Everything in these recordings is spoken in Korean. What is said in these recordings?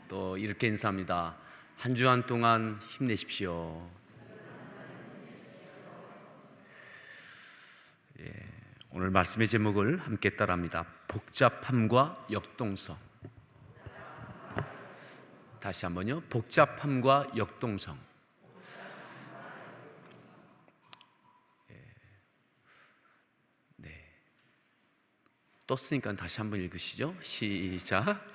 또 이렇게 인사합니다. 한 주간 동안 힘내십시오. 오늘 말씀의 제목을 함께 따라합니다. 복잡함과 역동성. 다시 한번요. 복잡함과 역동성. 네. 떴으니까 다시 한번 읽으시죠. 시작.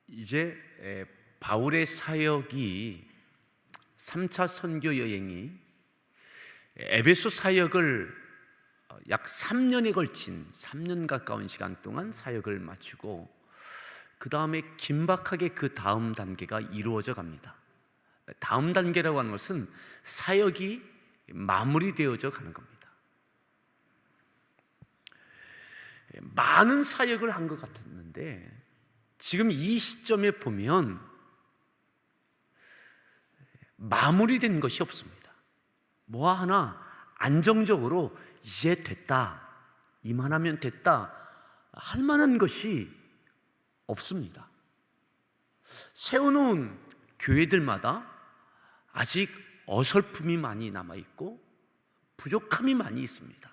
이제 바울의 사역이 3차 선교 여행이 에베소 사역을 약 3년에 걸친 3년 가까운 시간 동안 사역을 마치고 그 다음에 긴박하게 그 다음 단계가 이루어져 갑니다. 다음 단계라고 하는 것은 사역이 마무리되어져 가는 겁니다. 많은 사역을 한 것 같았는데 지금 이 시점에 보면 마무리된 것이 없습니다. 뭐 하나 안정적으로 이제 됐다, 이만하면 됐다 할 만한 것이 없습니다. 세워놓은 교회들마다 아직 어설픔이 많이 남아있고 부족함이 많이 있습니다.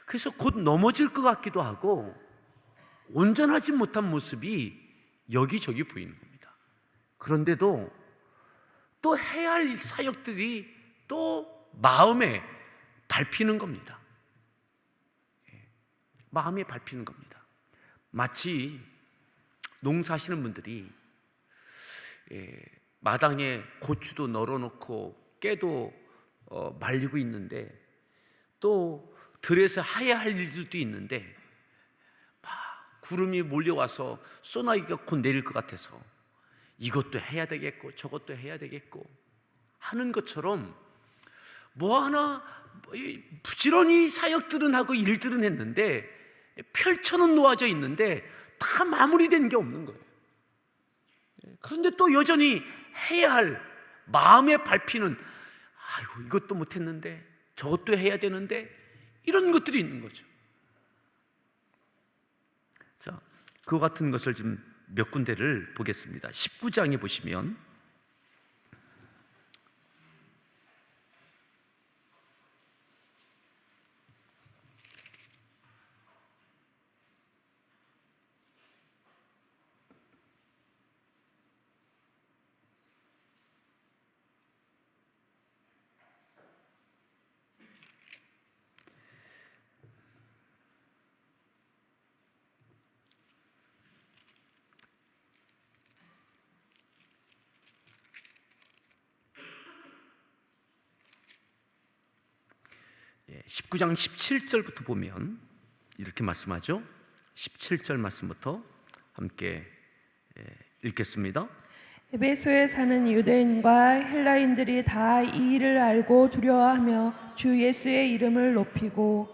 그래서 곧 넘어질 것 같기도 하고 온전하지 못한 모습이 여기저기 보이는 겁니다. 그런데도 또 해야 할 사역들이 또 마음에 밟히는 겁니다. 마음에 밟히는 겁니다. 마치 농사하시는 분들이 마당에 고추도 널어놓고 깨도 말리고 있는데 또 들에서 해야 할 일들도 있는데 구름이 몰려와서 소나기가 곧 내릴 것 같아서 이것도 해야 되겠고 저것도 해야 되겠고 하는 것처럼 뭐 하나 부지런히 사역들은 하고 일들은 했는데 펼쳐는 놓아져 있는데 다 마무리된 게 없는 거예요. 그런데 또 여전히 해야 할 마음에 밟히는 아이고 이것도 못했는데 저것도 해야 되는데 이런 것들이 있는 거죠. 자, 그와 같은 것을 지금 몇 군데를 보겠습니다. 19장에 보시면 예, 19장 17절부터 보면 이렇게 말씀하죠. 17절 말씀부터 함께 읽겠습니다. 에베소에 사는 유대인과 헬라인들이 다 이 일을 알고 두려워하며 주 예수의 이름을 높이고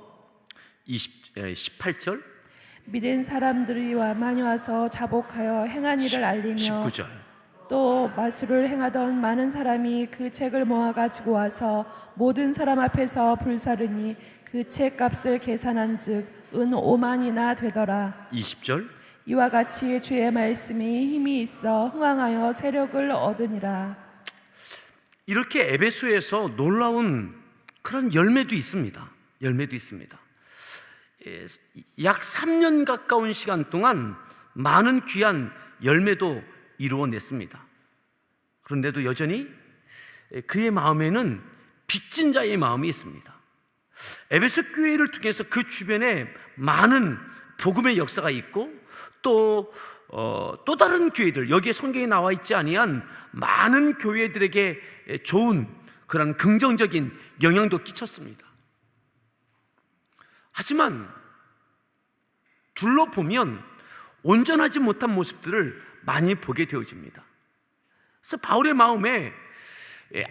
18절 믿은 사람들이 많이 와서 자복하여 행한 일을 알리며 19절 또 마술을 행하던 많은 사람이 그 책을 모아 가지고 와서 모든 사람 앞에서 불사르니 그 책 값을 계산한 즉 은 5만이나 되더라. 20절 이와 같이 주의 말씀이 힘이 있어 흥왕하여 세력을 얻으니라. 이렇게 에베소에서 놀라운 그런 열매도 있습니다. 약 3년 가까운 시간 동안 많은 귀한 열매도 이루어냈습니다. 그런데도 여전히 그의 마음에는 빚진 자의 마음이 있습니다. 에베소 교회를 통해서 그 주변에 많은 복음의 역사가 있고 또 다른 교회들, 여기에 성경에 나와 있지 아니한 많은 교회들에게 좋은 그런 긍정적인 영향도 끼쳤습니다. 하지만 둘러보면 온전하지 못한 모습들을 많이 보게 되어집니다. 그래서 바울의 마음에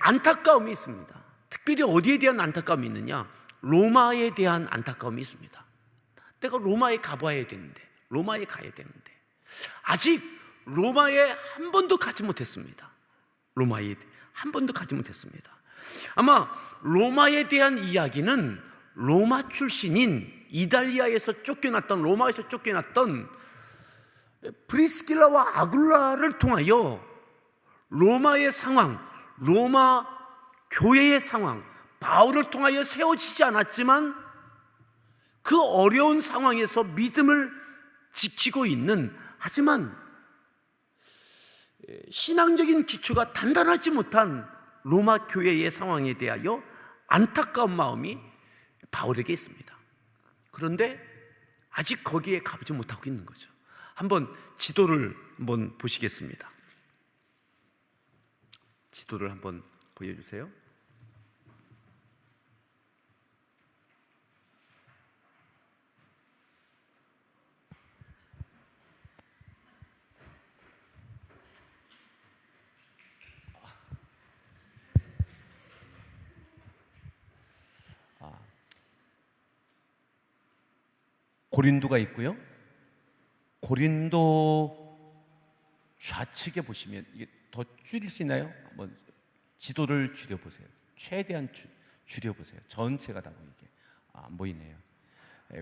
안타까움이 있습니다. 특별히 어디에 대한 안타까움이 있느냐? 로마에 대한 안타까움이 있습니다. 내가 로마에 가봐야 되는데, 로마에 가야 되는데 아직 로마에 한 번도 가지 못했습니다. 아마 로마에 대한 이야기는 로마 출신인 이달리아에서 쫓겨났던, 로마에서 쫓겨났던 브리스길라와 아굴라를 통하여 로마의 상황, 로마 교회의 상황, 바울을 통하여 세워지지 않았지만 그 어려운 상황에서 믿음을 지키고 있는, 하지만 신앙적인 기초가 단단하지 못한 로마 교회의 상황에 대하여 안타까운 마음이 바울에게 있습니다. 그런데 아직 거기에 가보지 못하고 있는 거죠. 한번 지도를 한번 보시겠습니다. 지도를 한번 보여주세요. 고린도가 있고요. 고린도 좌측에 보시면, 이게 더 줄일 수 있나요? 한번 지도를 줄여보세요. 최대한 줄여보세요. 전체가 다 보이게. 안 보이네요.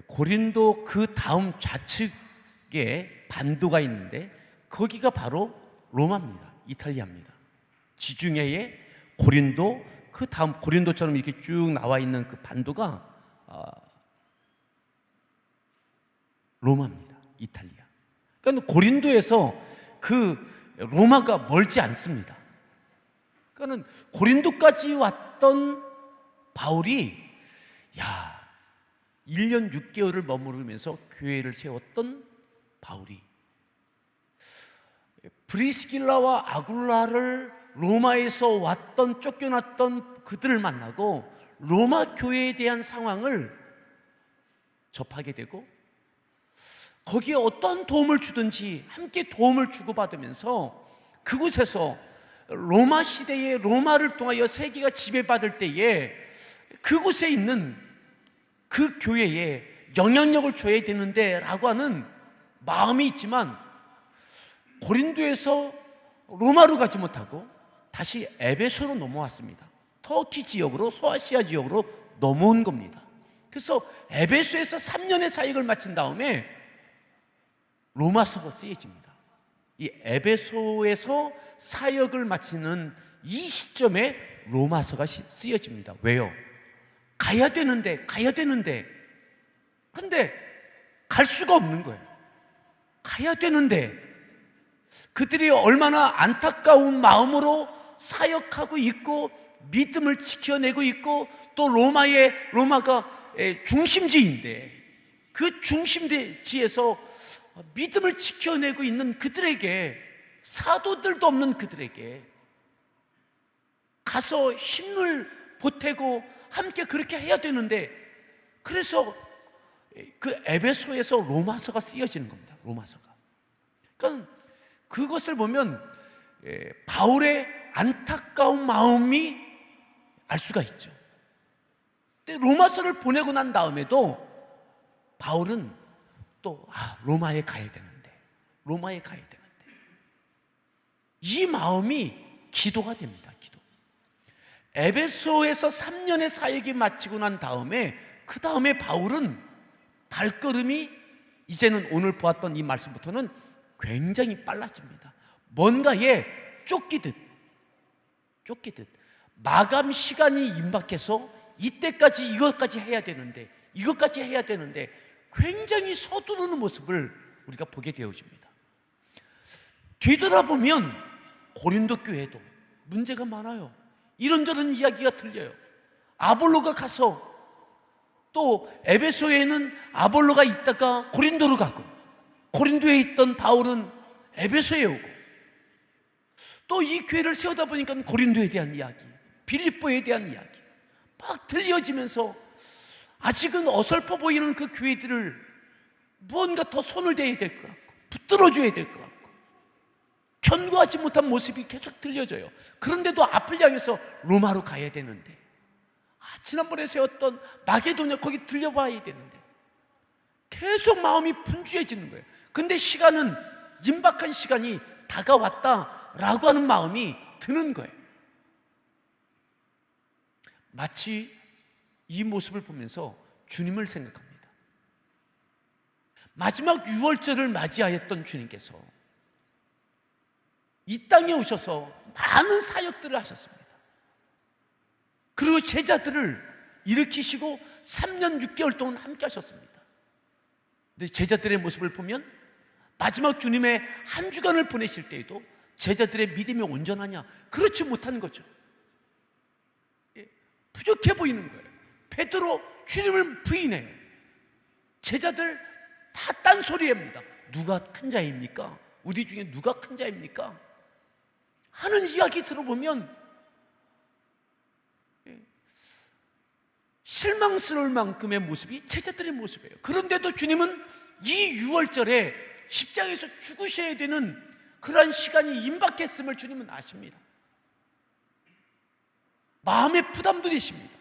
고린도 그 다음 좌측에 반도가 있는데 거기가 바로 로마입니다. 이탈리아입니다. 지중해에 고린도, 그 다음 고린도처럼 이렇게 쭉 나와 있는 그 반도가 로마입니다. 이탈리아. 그러니까 고린도에서 그 로마가 멀지 않습니다. 그러니까 고린도까지 왔던 바울이 1년 6개월을 머무르면서 교회를 세웠던 바울이 브리스길라와 아굴라를 로마에서 왔던, 쫓겨났던 그들을 만나고 로마 교회에 대한 상황을 접하게 되고 거기에 어떤 도움을 주든지 함께 도움을 주고받으면서 그곳에서 로마 시대의 로마를 통하여 세계가 지배받을 때에 그곳에 있는 그 교회에 영향력을 줘야 되는데 라고 하는 마음이 있지만 고린도에서 로마로 가지 못하고 다시 에베소로 넘어왔습니다. 터키 지역으로, 소아시아 지역으로 넘어온 겁니다. 그래서 에베소에서 3년의 사역을 마친 다음에 로마서가 쓰여집니다. 이 에베소에서 사역을 마치는 이 시점에 로마서가 쓰여집니다. 왜요? 가야 되는데 근데 갈 수가 없는 거예요. 가야 되는데 그들이 얼마나 안타까운 마음으로 사역하고 있고 믿음을 지켜내고 있고 또 로마가 중심지인데 그 중심지에서 믿음을 지켜내고 있는 그들에게, 사도들도 없는 그들에게 가서 힘을 보태고 함께 그렇게 해야 되는데, 그래서 그 에베소에서 로마서가 쓰여지는 겁니다. 로마서가. 그러니까 그것을 보면 바울의 안타까운 마음이 알 수가 있죠. 근데 로마서를 보내고 난 다음에도 바울은 또 로마에 가야 되는데 이 마음이 기도가 됩니다. 기도. 에베소에서 3년의 사역이 마치고 난 다음에 그 다음에 바울은 발걸음이 이제는 오늘 보았던 이 말씀부터는 굉장히 빨라집니다. 뭔가에 쫓기듯 마감 시간이 임박해서 이때까지 이것까지 해야 되는데 굉장히 서두르는 모습을 우리가 보게 되어집니다. 뒤돌아보면 고린도 교회도 문제가 많아요. 이런저런 이야기가 들려요. 아볼로가 가서 또 에베소에는 아볼로가 있다가 고린도로 가고 고린도에 있던 바울은 에베소에 오고 또 이 교회를 세우다 보니까 고린도에 대한 이야기, 빌립보에 대한 이야기 막 들려지면서 아직은 어설퍼 보이는 그 교회들을 무언가 더 손을 대야 될 것 같고 붙들어줘야 될 것 같고 견고하지 못한 모습이 계속 들려져요. 그런데도 앞을 향해서 로마로 가야 되는데 지난번에 세웠던 마게도냐 거기 들려봐야 되는데 계속 마음이 분주해지는 거예요. 근데 시간은 임박한 시간이 다가왔다라고 하는 마음이 드는 거예요. 마치 이 모습을 보면서 주님을 생각합니다. 마지막 유월절을 맞이하였던 주님께서 이 땅에 오셔서 많은 사역들을 하셨습니다. 그리고 제자들을 일으키시고 3년 6개월 동안 함께 하셨습니다. 근데 제자들의 모습을 보면 마지막 주님의 한 주간을 보내실 때에도 제자들의 믿음이 온전하냐? 그렇지 못한 거죠. 부족해 보이는 거예요. 베드로 주님을 부인해요. 제자들 다 딴소리합니다. 누가 큰 자입니까? 우리 중에 누가 큰 자입니까? 하는 이야기 들어보면 실망스러울 만큼의 모습이 제자들의 모습이에요. 그런데도 주님은 이 유월절에 십자가에서 죽으셔야 되는 그러한 시간이 임박했음을 주님은 아십니다. 마음의 부담도 되십니다.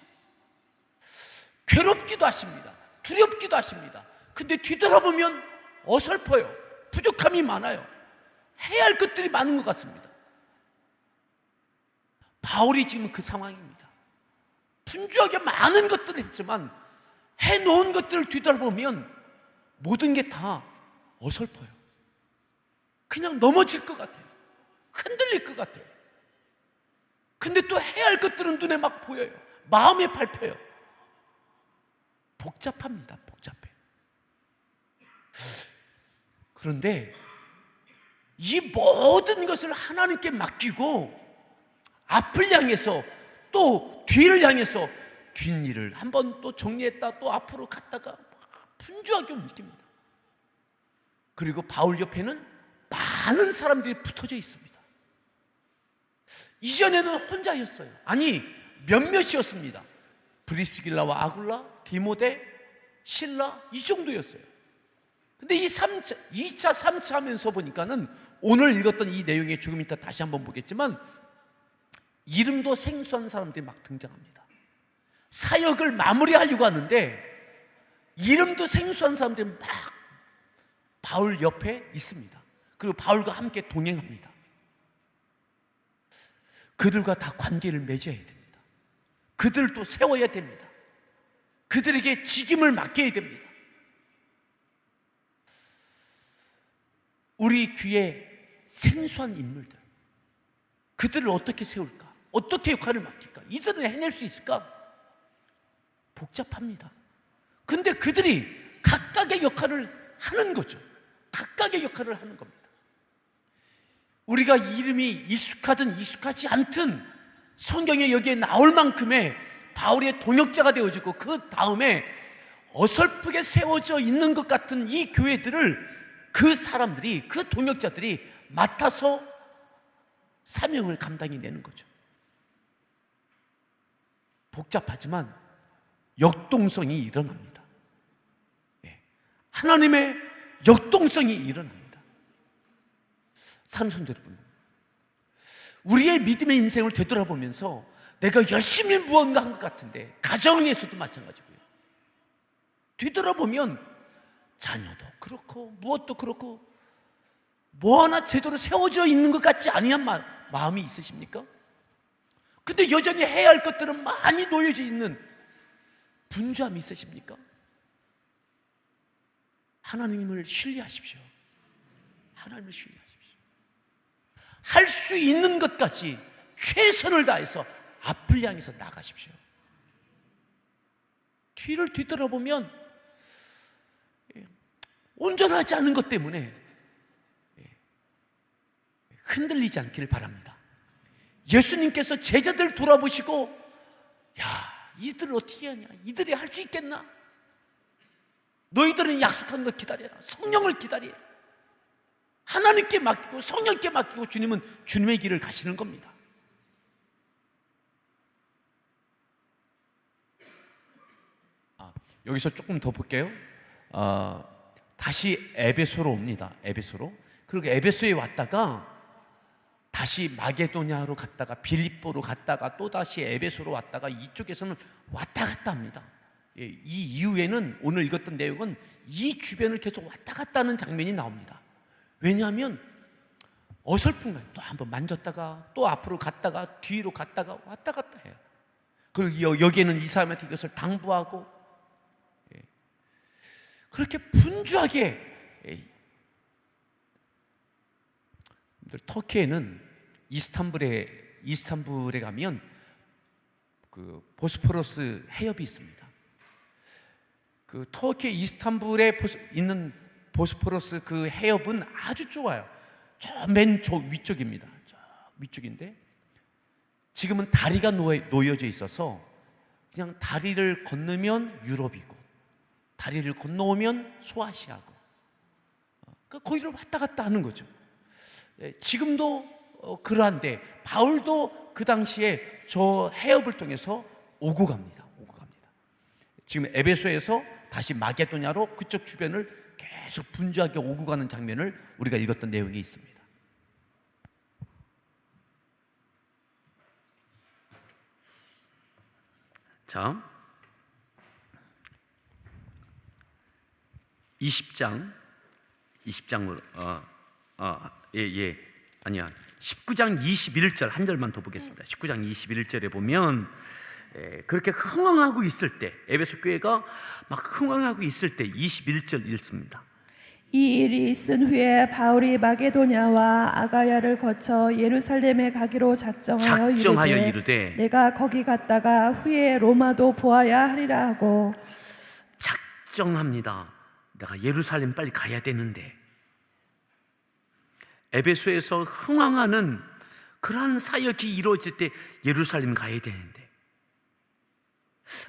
괴롭기도 하십니다. 두렵기도 하십니다. 근데 뒤돌아보면 어설퍼요. 부족함이 많아요. 해야 할 것들이 많은 것 같습니다. 바울이 지금 그 상황입니다. 분주하게 많은 것들을 했지만 해놓은 것들을 뒤돌아보면 모든 게 다 어설퍼요. 그냥 넘어질 것 같아요. 흔들릴 것 같아요. 근데 또 해야 할 것들은 눈에 막 보여요. 마음에 밟혀요. 복잡합니다. 복잡해요. 그런데 이 모든 것을 하나님께 맡기고 앞을 향해서 또 뒤를 향해서 뒷일을 한번 또 정리했다 또 앞으로 갔다가 분주하게 움직입니다. 그리고 바울 옆에는 많은 사람들이 붙어져 있습니다. 이전에는 혼자였어요. 아니 몇몇이었습니다. 브리스길라와 아굴라, 디모데, 실라 이 정도였어요. 근데 이 2차, 3차 하면서 보니까는 오늘 읽었던 이 내용에 조금 이따 다시 한번 보겠지만 이름도 생소한 사람들이 막 등장합니다. 사역을 마무리하려고 하는데 이름도 생소한 사람들이 막 바울 옆에 있습니다. 그리고 바울과 함께 동행합니다. 그들과 다 관계를 맺어야 됩니다. 그들을 또 세워야 됩니다. 그들에게 직임을 맡겨야 됩니다. 우리 귀에 생소한 인물들, 그들을 어떻게 세울까? 어떻게 역할을 맡길까? 이들은 해낼 수 있을까? 복잡합니다. 근데 그들이 각각의 역할을 하는 거죠. 각각의 역할을 하는 겁니다. 우리가 이름이 익숙하든 익숙하지 않든 성경에 여기에 나올 만큼의 바울의 동역자가 되어지고 그 다음에 어설프게 세워져 있는 것 같은 이 교회들을 그 사람들이, 그 동역자들이 맡아서 사명을 감당해내는 거죠. 복잡하지만 역동성이 일어납니다. 하나님의 역동성이 일어납니다. 산성도 여러분, 우리의 믿음의 인생을 되돌아보면서 내가 열심히 무언가 한 것 같은데, 가정에서도 마찬가지고요. 뒤돌아보면 자녀도 그렇고 무엇도 그렇고 뭐 하나 제대로 세워져 있는 것 같지 아니한 마음이 있으십니까? 근데 여전히 해야 할 것들은 많이 놓여져 있는 분주함이 있으십니까? 하나님을 신뢰하십시오. 하나님을 신뢰하십시오. 할 수 있는 것까지 최선을 다해서 앞을 향해서 나가십시오. 뒤를 뒤돌아보면 온전하지 않은 것 때문에 흔들리지 않기를 바랍니다. 예수님께서 제자들 돌아보시고, 야, 이들을 어떻게 하냐? 이들이 할 수 있겠나? 너희들은 약속한 거 기다려라. 성령을 기다려. 하나님께 맡기고 성령께 맡기고 주님은 주님의 길을 가시는 겁니다. 여기서 조금 더 볼게요. 다시 에베소로 옵니다. 에베소로. 그리고 에베소에 왔다가 다시 마게도냐로 갔다가 빌립보로 갔다가 또 다시 에베소로 왔다가 이쪽에서는 왔다 갔다 합니다. 이 이후에는 오늘 읽었던 내용은 이 주변을 계속 왔다 갔다 하는 장면이 나옵니다. 왜냐하면 어설픈 거예요. 또 한번 만졌다가 또 앞으로 갔다가 뒤로 갔다가 왔다 갔다 해요. 그리고 여기에는 이 사람한테 이것을 당부하고 그렇게 분주하게 터키에는 이스탄불에 가면 그 보스포러스 해협이 있습니다. 그 터키 이스탄불에 있는 보스포러스 그 해협은 아주 좁아요. 저 맨 위쪽입니다. 저 위쪽인데 지금은 다리가 놓여져 있어서 그냥 다리를 건너면 유럽이고 다리를 건너오면 소아시아고 거기를 왔다 갔다 하는 거죠. 지금도 그러한데 바울도 그 당시에 저 해협을 통해서 오고 갑니다. 지금 에베소에서 다시 마게도냐로 그쪽 주변을 계속 분주하게 오고 가는 장면을 우리가 읽었던 내용이 있습니다. 자, 20장으로 아니야. 19장 21절 한 절만 더 보겠습니다. 19장 21절에 보면 그렇게 흥황하고 있을 때 에베소 교회가 막 흥황하고 있을 때 21절 읽습니다. 이 일이 있은 후에 바울이 마게도냐와 아가야를 거쳐 예루살렘에 가기로 작정하여 이르되 내가 거기 갔다가 후에 로마도 보아야 하리라 하고 작정합니다. 내가 예루살렘 빨리 가야 되는데 에베소에서 흥황하는 그러한 사역이 이루어질 때 예루살렘 가야 되는데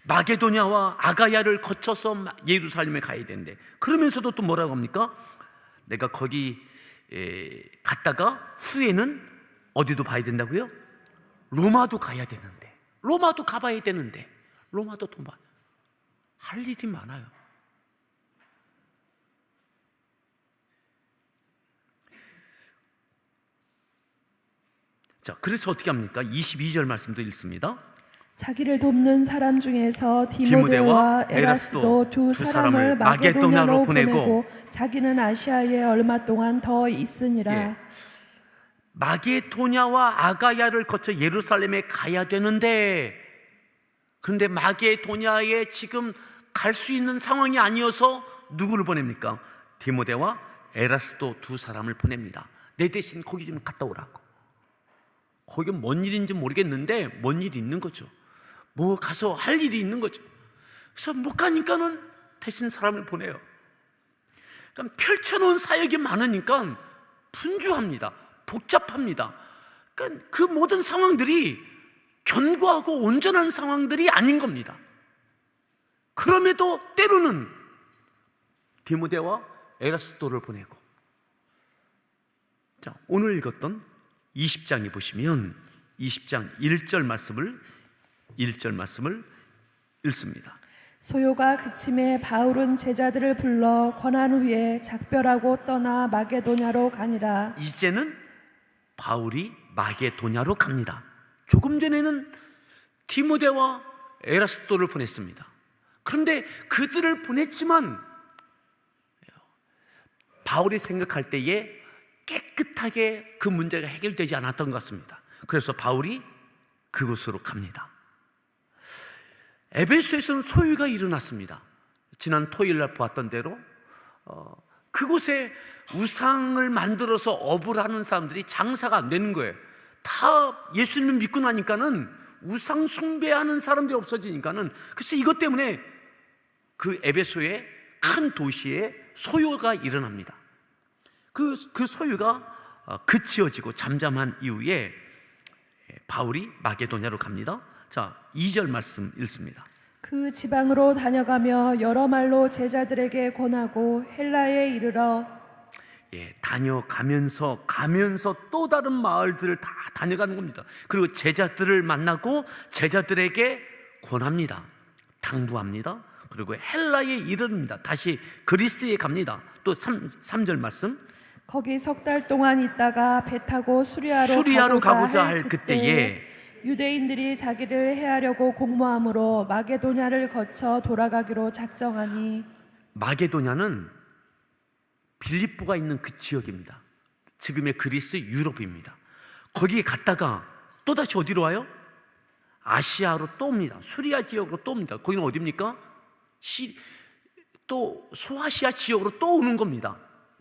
마게도냐와 아가야를 거쳐서 예루살렘에 가야 되는데 그러면서도 또 뭐라고 합니까? 내가 거기 갔다가 후에는 어디도 봐야 된다고요? 로마도 가야 되는데 로마도 가봐야 되는데 로마도 또 할 일이 많아요. 자, 그래서 어떻게 합니까? 22절 말씀도 읽습니다. 자기를 돕는 사람 중에서 디모데와 에라스도 두 사람을 마게도냐로 보내고 자기는 아시아에 얼마 동안 더 있으니라. 마게도냐와 아가야를 거쳐 예루살렘에 가야 되는데 그런데 마게도냐에 지금 갈 수 있는 상황이 아니어서 누구를 보냅니까? 디모데와 에라스도 두 사람을 보냅니다. 내 대신 거기 좀 갔다 오라고. 거기 뭔 일인지 모르겠는데 뭔 일이 있는 거죠. 뭐 가서 할 일이 있는 거죠. 그래서 못 가니까는 대신 사람을 보내요. 그러니까 펼쳐놓은 사역이 많으니까 분주합니다. 복잡합니다. 그러니까 그 모든 상황들이 견고하고 온전한 상황들이 아닌 겁니다. 그럼에도 때로는 디모데와 에라스도를 보내고 자, 오늘 읽었던 20장에 보시면 20장 1절 말씀을 읽습니다. 소요가 그침에 바울은 제자들을 불러 권한 후에 작별하고 떠나 마게도냐로 가니라. 이제는 바울이 마게도냐로 갑니다. 조금 전에는 디모데와 에라스도를 보냈습니다. 그런데 그들을 보냈지만 바울이 생각할 때에 깨끗하게 그 문제가 해결되지 않았던 것 같습니다. 그래서 바울이 그곳으로 갑니다. 에베소에서는 소유가 일어났습니다. 지난 토요일 날 보았던 대로 그곳에 우상을 만들어서 업을 하는 사람들이 장사가 안 되는 거예요. 다 예수님을 믿고 나니까는 우상 숭배하는 사람들이 없어지니까는 그래서 이것 때문에 그 에베소의 큰 도시에 소요가 일어납니다. 그 소유가 그치어지고 잠잠한 이후에 바울이 마게도냐로 갑니다. 자, 2절 말씀 읽습니다. 그 지방으로 다녀가며 여러 말로 제자들에게 권하고 헬라에 이르러 다녀가면서 또 다른 마을들을 다 다녀가는 겁니다. 그리고 제자들을 만나고 제자들에게 권합니다. 당부합니다. 그리고 헬라에 이릅니다. 다시 그리스에 갑니다. 또 3절 말씀. 거기 석 달 동안 있다가 배 타고 수리아로 가고자 할 그때에 유대인들이 자기를 해하려고 공모함으로 마게도냐를 거쳐 돌아가기로 작정하니 마게도냐는 빌립보가 있는 그 지역입니다. 지금의 그리스 유럽입니다. 거기에 갔다가 또다시 어디로 와요? 아시아로 또 옵니다. 수리아 지역으로 또 옵니다. 거기는 어디입니까? 또 소아시아 지역으로 또 오는 겁니다.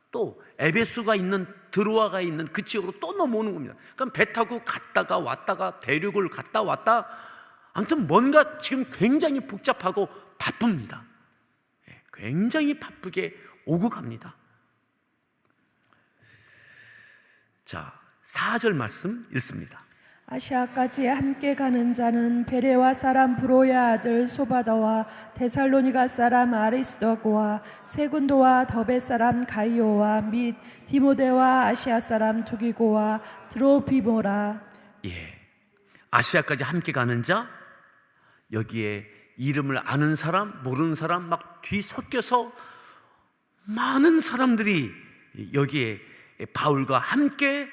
또 에베소가 있는 드로아가 있는 그 지역으로 또 넘어오는 겁니다. 그럼 배 타고 갔다가 왔다가 대륙을 갔다 왔다, 아무튼 뭔가 지금 굉장히 복잡하고 바쁩니다. 굉장히 바쁘게 오고 갑니다. 자, 4절 말씀 읽습니다. 아시아까지 함께 가는 자는 베레와 사람 브로야 아들 소바더와 데살로니가 사람 아리스도고와 세군도와 더베 사람 가이오와 및 디모데와 아시아 사람 두기고와 드로비모라. 예, 아시아까지 함께 가는 자, 여기에 이름을 아는 사람, 모르는 사람 막 뒤섞여서 많은 사람들이 여기에 바울과 함께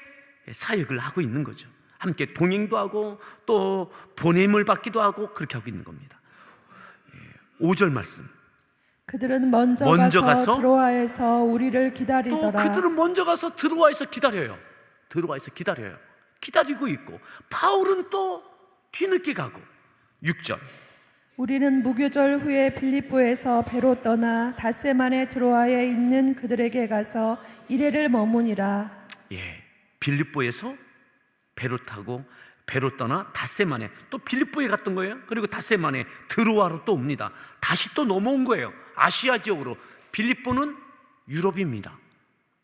사역을 하고 있는 거죠. 함께 동행도 하고 또 보냄을 받기도 하고 그렇게 하고 있는 겁니다. 5절 말씀. 그들은 먼저 가서 드로아에서 우리를 기다리더라. 또 그들은 먼저 가서 드로아에서 기다려요. 기다리고 있고, 바울은 또 뒤늦게 가고. 6절. 우리는 무교절 후에 빌립보에서 배로 떠나 닷새 만에 드로아에 있는 그들에게 가서 이레를 머무니라. 예, 빌립보에서 배로 떠나 닷새 만에 또 빌립보에 갔던 거예요. 그리고 닷새 만에 드로아로 또 옵니다. 다시 또 넘어온 거예요. 아시아 지역으로. 빌립보는 유럽입니다.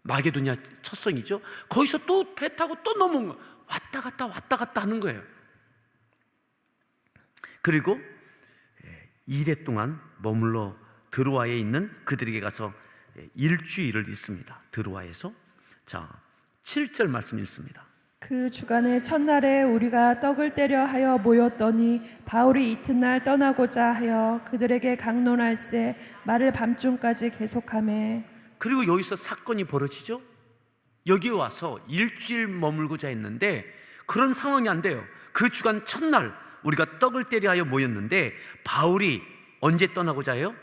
마게도냐 첫성이죠. 거기서 또 배 타고 또 넘어온 거예요. 왔다 갔다 하는 거예요. 그리고 이래 동안 머물러 드로아에 있는 그들에게 가서 일주일을 있습니다. 드로아에서. 자, 7절 말씀 읽습니다. 그 주간의 첫날에 우리가 떡을 떼려 하여 모였더니 바울이 이튿날 떠나고자 하여 그들에게 강론할세 말을 밤중까지 계속하매. 그리고 여기서 사건이 벌어지죠. 여기 와서 일주일 머물고자 했는데 그런 상황이 안 돼요. 그 주간 첫날 우리가 떡을 떼려 하여 모였는데 바울이 언제 떠나고자 해요?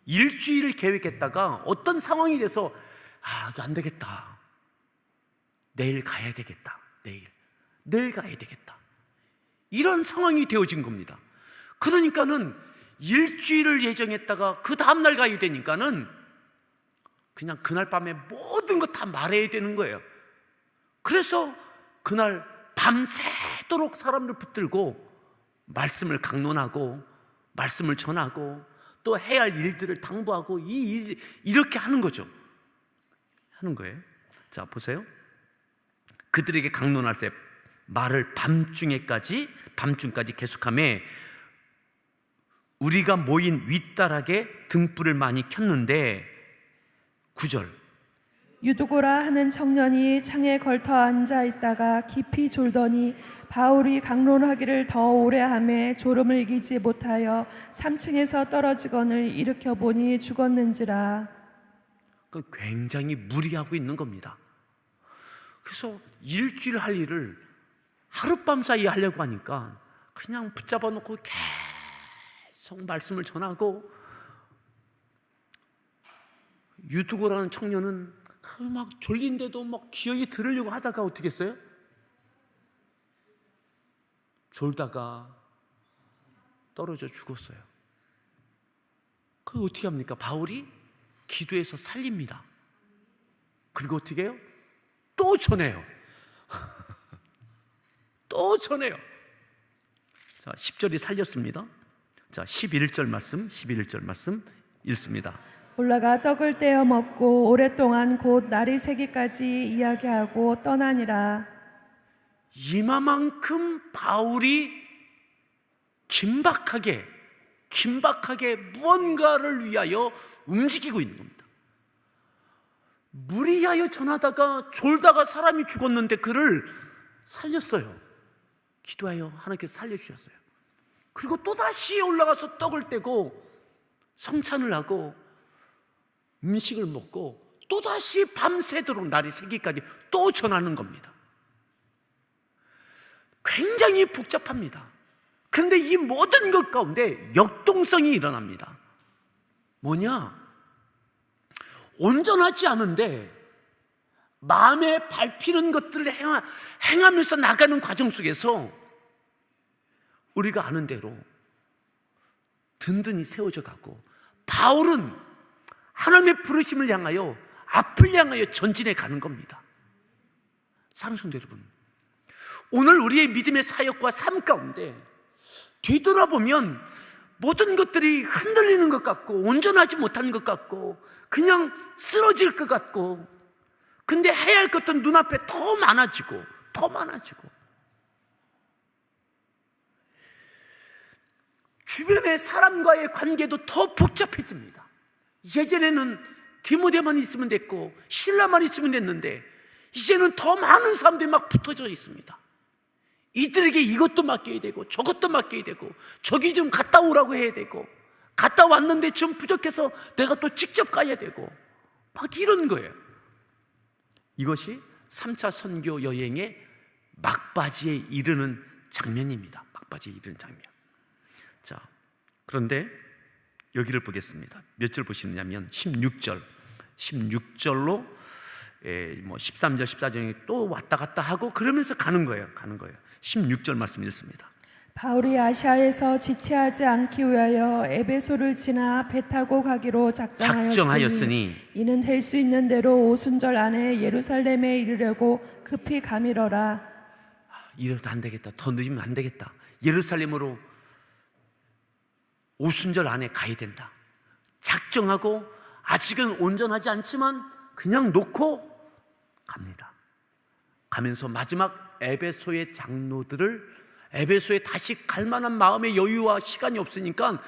일주일을 계획했다가 어떤 상황이 돼서 이거 안 되겠다, 내일 가야 되겠다, 내일 가야 되겠다, 이런 상황이 되어진 겁니다. 그러니까는 일주일을 예정했다가 그 다음날 가야 되니까는 그냥 그날 밤에 모든 것 다 말해야 되는 거예요. 그래서 그날 밤새도록 사람들 붙들고 말씀을 강론하고 말씀을 전하고 또 해야 할 일들을 당부하고 이렇게 하는 거죠. 하는 거예요. 자, 보세요. 그들에게 강론할세 말을 밤중까지 계속하며 우리가 모인 윗다락에 등불을 많이 켰는데 9절. 유두고라 하는 청년이 창에 걸터 앉아 있다가 깊이 졸더니 바울이 강론하기를 더 오래 하매 졸음을 이기지 못하여 3층에서 떨어지거늘 일으켜 보니 죽었는지라. 굉장히 무리하고 있는 겁니다. 그래서 일주일 할 일을 하룻밤 사이에 하려고 하니까 그냥 붙잡아 놓고 계속 말씀을 전하고, 유두고라는 청년은 막 졸린데도 막 기어이 들으려고 하다가 어떻게 했어요? 졸다가 떨어져 죽었어요. 그걸 어떻게 합니까? 바울이 기도해서 살립니다. 그리고 어떻게 해요? 또 전해요. 또 전해요. 자, 10절이 살렸습니다. 자, 11절 말씀 읽습니다. 올라가 떡을 떼어 먹고 오랫동안 곧 날이 새기까지 이야기하고 떠나니라. 이마만큼 바울이 긴박하게 무언가를 위하여 움직이고 있는 겁니다. 무리하여 전하다가 졸다가 사람이 죽었는데 그를 살렸어요. 기도하여 하나님께서 살려주셨어요. 그리고 또다시 올라가서 떡을 떼고 성찬을 하고 음식을 먹고 또다시 밤새도록 날이 새기까지 또 전하는 겁니다. 굉장히 복잡합니다. 그런데 이 모든 것 가운데 역동성이 일어납니다. 뭐냐? 온전하지 않은데 마음에 밟히는 것들을 행하면서 나가는 과정 속에서 우리가 아는 대로 든든히 세워져 가고 바울은 하나님의 부르심을 향하여 앞을 향하여 전진해 가는 겁니다. 사랑하는 성도 여러분, 오늘 우리의 믿음의 사역과 삶 가운데 뒤돌아보면 모든 것들이 흔들리는 것 같고 온전하지 못한 것 같고 그냥 쓰러질 것 같고, 근데 해야 할 것은 눈앞에 더 많아지고 주변의 사람과의 관계도 더 복잡해집니다. 예전에는 디모데만 있으면 됐고 실라만 있으면 됐는데 이제는 더 많은 사람들이 막 붙어져 있습니다. 이들에게 이것도 맡겨야 되고 저것도 맡겨야 되고 저기 좀 갔다 오라고 해야 되고 갔다 왔는데 좀 부족해서 내가 또 직접 가야 되고 막 이런 거예요. 이것이 3차 선교 여행의 막바지에 이르는 장면입니다. 막바지에 이르는 장면. 자, 그런데 여기를 보겠습니다. 몇 절 보시느냐면 16절로 13절, 14절에 또 왔다 갔다 하고 그러면서 가는 거예요. 16절 말씀 읽습니다. 바울이 아시아에서 지체하지 않기 위하여 에베소를 지나 배 타고 가기로 작정하였으니 이는 될 수 있는 대로 오순절 안에 예루살렘에 이르려고 급히 가미러라. 이래도 안 되겠다. 더 늦으면 안 되겠다. 예루살렘으로 오순절 안에 가야 된다. 작정하고 아직은 온전하지 않지만 그냥 놓고 갑니다. 가면서 마지막 에베소의 장로들을 에베소에 다시 갈 만한 마음의 여유와 시간이 없으니까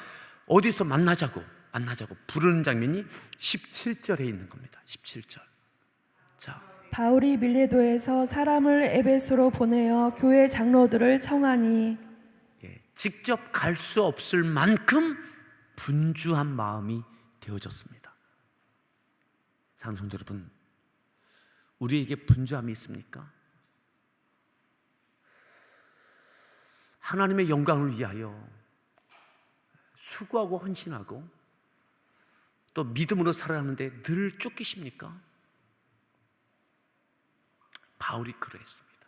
어디서 만나자고 부르는 장면이 17절에 있는 겁니다. 17절. 자, 바울이 밀레도에서 사람을 에베소로 보내어 교회 장로들을 청하니 직접 갈 수 없을 만큼 분주한 마음이 되어졌습니다. 사랑하는 성도 여러분, 우리에게 분주함이 있습니까? 하나님의 영광을 위하여 수고하고 헌신하고 또 믿음으로 살아가는데 늘 쫓기십니까? 바울이 그러했습니다.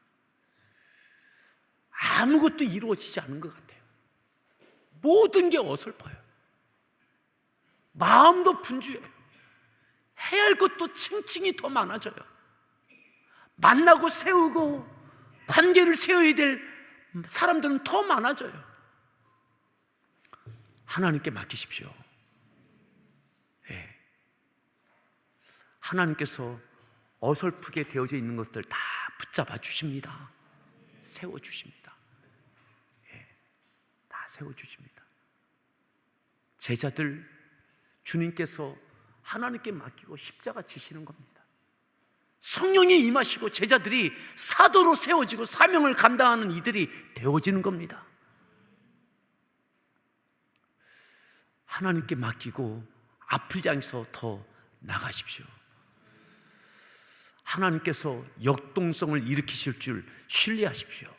아무것도 이루어지지 않은 것 같아요. 모든 게 어설퍼요. 마음도 분주해요. 해야 할 것도 층층이 더 많아져요. 만나고 세우고 관계를 세워야 될 사람들은 더 많아져요. 하나님께 맡기십시오. 하나님께서 어설프게 되어져 있는 것들 다 붙잡아 주십니다. 세워주십니다. 다 세워주십니다. 제자들 주님께서 하나님께 맡기고 십자가 지시는 겁니다. 성령이 임하시고 제자들이 사도로 세워지고 사명을 감당하는 이들이 되어지는 겁니다. 하나님께 맡기고 앞을 향해서 더 나가십시오. 하나님께서 역동성을 일으키실 줄 신뢰하십시오.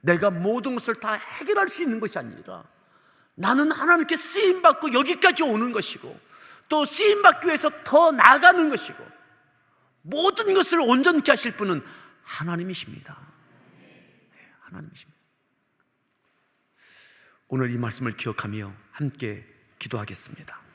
내가 모든 것을 다 해결할 수 있는 것이 아니라 나는 하나님께 쓰임받고 여기까지 오는 것이고 또 쓰임받기 위해서 더 나아가는 것이고 모든 것을 온전케 하실 분은 하나님이십니다. 하나님이십니다. 오늘 이 말씀을 기억하며 함께 기도하겠습니다.